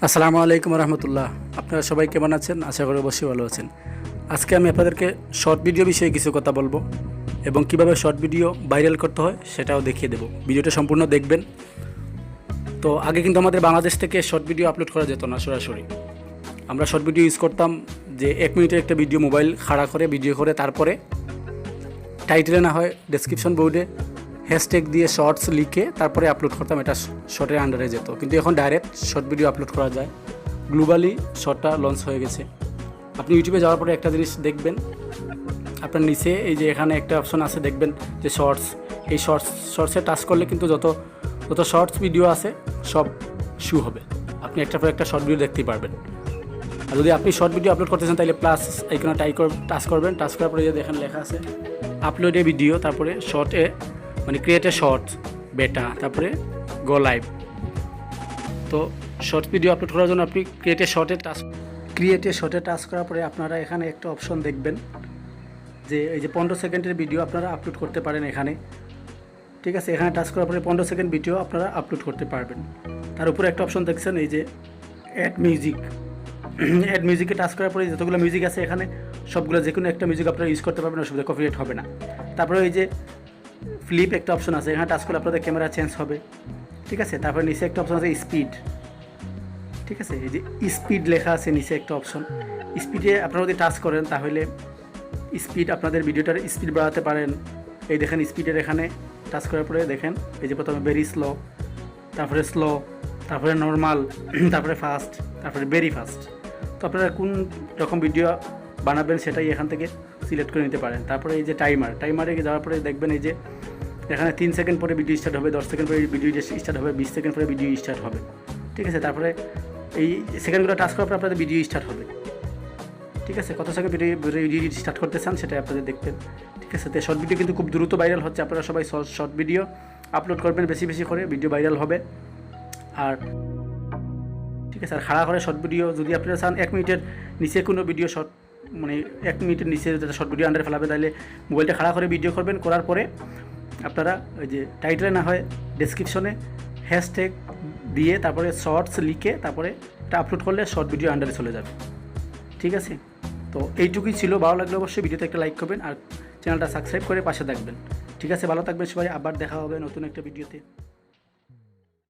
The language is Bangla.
আসসালামু আলাইকুম রহমতুল্লাহ। আপনারা সবাই কেমন আছেন? আশা করি অবশ্যই ভালো আছেন। আজকে আমি আপনাদেরকে শর্ট ভিডিও বিষয়ে কিছু কথা বলবো এবং কিভাবে শর্ট ভিডিও ভাইরাল করতে হয় সেটাও দেখিয়ে দেব। ভিডিওটা সম্পূর্ণ দেখবেন। তো আগে কিন্তু আমাদের বাংলাদেশ থেকে শর্ট ভিডিও আপলোড করা যেত না সরাসরি। আমরা শর্ট ভিডিও ইউজ করতাম যে 1 মিনিটের একটা ভিডিও মোবাইল খাড়া করে ভিডিও করে তারপরে টাইটেলে না হয় ডেসক্রিপশন বোর্ডে হ্যাশট্যাগ দিয়ে শর্টস লিখে তারপরে আপলোড করতাম, এটা শর্টের আন্ডারে যেত। কিন্তু এখন ডাইরেক্ট শর্ট ভিডিও আপলোড করা যায়। গ্লোবালি শর্টটা লঞ্চ হয়ে গেছে। আপনি ইউটিউবে যাওয়ার পরে একটা জিনিস দেখবেন, আপনার নিচে এই যে এখানে একটা অপশন আছে, দেখবেন যে শর্টস। এই শর্টসে টাচ করলে কিন্তু যত শর্টস ভিডিও আছে সব শু হবে। আপনি একটার পর একটা শর্ট ভিডিও দেখতেই পারবেন। আর যদি আপনি শর্ট ভিডিও আপলোড করতে চান তাহলে প্লাস আইকনে টাচ করবেন। টাচ করার পরে যে দেখেন লেখা আছে আপলোড এ ভিডিও, তারপরে শর্টে মানে ক্রিয়েট এ শর্টস বেটা, তারপরে গো লাইভ। তো শর্ট ভিডিও আপলোড করার জন্য আপনি ক্রিয়েট এ শর্টে টাচ করার পরে আপনারা এখানে একটা অপশন দেখবেন যে এই যে 15 সেকেন্ডের ভিডিও আপনারা আপলোড করতে পারেন এখানে। ঠিক আছে, এখানে টাচ করার পরে 15 সেকেন্ড ভিডিও আপনারা আপলোড করতে পারবেন। তার উপরে একটা অপশন দেখছেন এই যে অ্যাড মিউজিক। অ্যাড মিউজিকে টাচ করার পরে যতগুলো মিউজিক আছে এখানে সবগুলো যে কোনো একটা মিউজিক আপনারা ইউজ করতে পারবেন, অসুবিধা কপিরাইট হবে না। তারপরে এই যে ফ্লিপ একটা অপশন আছে, এখানে টাচ করলে আপনাদের ক্যামেরা চেঞ্জ হবে। ঠিক আছে, তারপরে নিচে একটা অপশন আছে স্পিড। ঠিক আছে, এই যে স্পিড লেখা আছে নিচে একটা অপশন। স্পিডে আপনারা যদি টাচ করেন তাহলে স্পিড আপনাদের ভিডিওটার স্পিড বাড়াতে পারেন। এই দেখেন স্পিডের এখানে টাচ করার পরে দেখেন এই যে প্রথমে ভেরি স্লো, তারপরে স্লো, তারপরে নর্মাল, তারপরে ফাস্ট, তারপরে ভেরি ফাস্ট। তো আপনারা কোন রকম ভিডিও বানাবেন সেটাই এখান থেকে সিলেক্ট করে নিতে পারেন। তারপরে এই যে টাইমারে যাওয়ার পরে দেখবেন এই যে এখানে 3 সেকেন্ড পরে ভিডিও স্টার্ট হবে, 10 সেকেন্ড পরে ভিডিও স্টার্ট হবে, 20 সেকেন্ড পরে ভিডিও স্টার্ট হবে। ঠিক আছে, তারপরে এই সেকেন্ডগুলো টাচ করার পর আপনাদের ভিডিও স্টার্ট হবে। ঠিক আছে, কত সেকেন্ড ভিডিও স্টার্ট করতে চান সেটাই আপনাদের দেখবেন। ঠিক আছে, তো শর্ট ভিডিও কিন্তু খুব দ্রুত ভাইরাল হচ্ছে। আপনারা সবাই শর্ট ভিডিও আপলোড করবেন, বেশি বেশি করে ভিডিও ভাইরাল হবে। আর ঠিক আছে, আর খাড়া করে শর্ট ভিডিও যদি আপনারা চান 1 মিনিটের নিচে কোনো ভিডিও শর্ট মানে 1 মিনিটের নিচে যেটা শর্ট ভিডিও আন্ডারে ফেলাবে, তাহলে মোবাইলটা খাড়া করে ভিডিও করবেন। করার পরে আপনারা ওই যে টাইটেলে না হয় ডেসক্রিপশনে হ্যাশট্যাগ দিয়ে তারপরে শর্টস লিখে তারপরে এটা আপলোড করলে শর্ট ভিডিও আন্ডারে চলে যাবে। ঠিক আছে, তো এইটুকুই ছিল। ভালো লাগলে অবশ্যই ভিডিওতে একটা লাইক করবেন আর চ্যানেলটা সাবস্ক্রাইব করে পাশে থাকবেন। ঠিক আছে, ভালো থাকবেন সবাই। আবার দেখা হবে নতুন একটা ভিডিওতে।